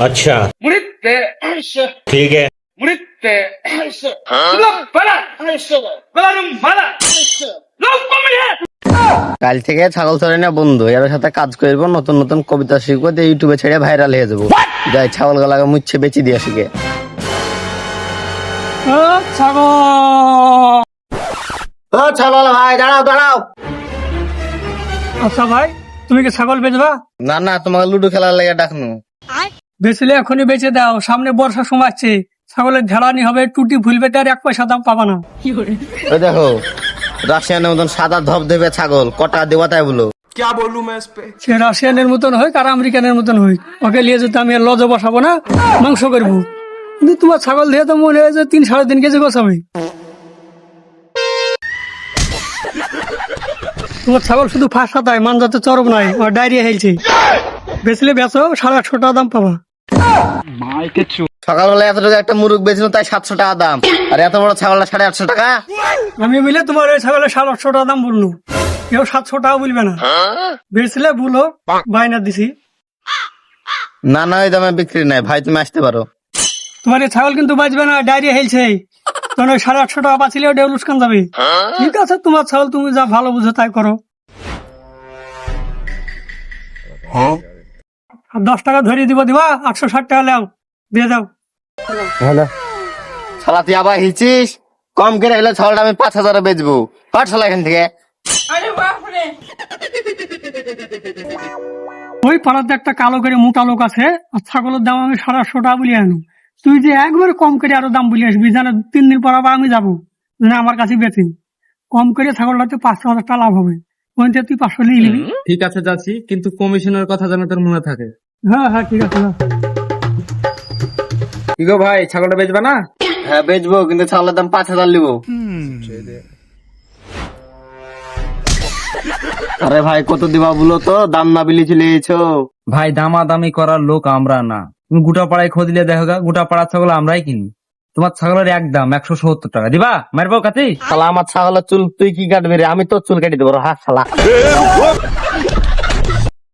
अच्छा ठीक है। কাল থেকে ছাগল চড়ে না বন্ধু, এর সাথে কাজ করবো, নতুন নতুন কবিতা শিখবো, দিয়ে ইউটিউবে ছেড়ে ভাইরাল হয়ে যাবো। যাই ছাগল গলাকে মুচ্ছে বেচি দিয়ে শিখে। ছাগল ভাই দাঁড়াও দাঁড়াও। আচ্ছা ভাই, তুমি কি ছাগল বেচবা? না না, তোমাকে লুডো খেলার লেগে ডাকনু। বেচলে এখনই বেচে দাও, সামনে বর্ষার সময় আসছে, ছাগলের ঝাড়ানি হবে, টুটি ফুলবে, তার 1 পয়সা দাম পাবা না। ওই দেখো রাশিয়ানের মতন সাদা ধপ দেবে ছাগল, কটা দেওয়া তাই বলো। সে রাশিয়ানের মতন হোক আর আমেরিকানের মতন হোক, ওকে নিয়ে যেতে আমি আর লজে বসাবো না, মাংস করবো। কিন্তু তোমার ছাগল দিয়ে তো মনে হয় যে 3-3.5 কেজি গোছাবে। তোমার ছাগল শুধু ফাঁসা তাই, মানজাতে চরম নাই, আর ডায়রিয়া হেলছে। বেচলে বেচো, 850 টাকা দাম পাবা। সকালবেলা এত টাকা একটা মুরগ বেচলো, তাই 700 টাকা দাম, আর এত বড় ছাগলটা 850 টাকা। আমি বলে তোমার ওই ছাগলের 850 টাকা দাম বললো, কেউ 700 টাকা বলবে না। বেচলে বলো, বাইনা দিছি। না না, ওই দামে বিক্রি নাই ভাই, তুমি আসতে পারো। তোমার এই ছাগল কিন্তু বাঁচবে না, ডায়রিয়া হেলছে। তখন ওই 850 টাকা বাঁচিলেও ডেউলুসকান যাবে। ঠিক আছে, তোমার ছাগল তুমি যা ভালো বুঝো তাই করো। আর 10 টাকা ধরিয়ে দিবা, 860 টাকা নাও, দিয়ে দাও। হ্যালো শালা, তুই আবার হিচিস? কম করে হলে ছাগলটা আমি 5000 বেচবো। কাট শালা এখান থেকে। ওই পাড়াতে একটা কালো করে মোটা লোক আছে, আর ছাগলের দাম আমি 850 টাকা বলি আনো। তুই যে একবারে কম করে আরো দাম বলি আসবি, জানো 3 দিন পর আবার আমি যাবো না, আমার কাছে বেচি কম করে ছাগলটাতে 500 টাকা লাভ হবে। ওইটা তুই 500 নিয়ে নিবি। ঠিক আছে যাচ্ছি, কিন্তু কমিশনের কথা যেন তোর মনে থাকে। হ্যাঁ হ্যাঁ ঠিক আছে। কি গো ভাই, ছাগলটা বেচবা না? হ্যাঁ বেচবো, কিন্তু ছাগলের দাম 5000 নিবো। আরে ভাই কত দিবা বলো তো, দাম না বিলি চলে এসো। ভাই দামাদামি করার লোক আমরা না। তুমি গোটা পাড়ায় খোঁজ দিলে দেখো গা, গোটা পাড়ার ছাগল আমরাই কিনি। তোমার ছাগলের একদম 170 টাকা দিবা, মারবো কাছে। শালা আমার ছাগলের চুল তুই কি কাটবি রে? আমি তোর চুল কেটে দেবো, হাত শালা।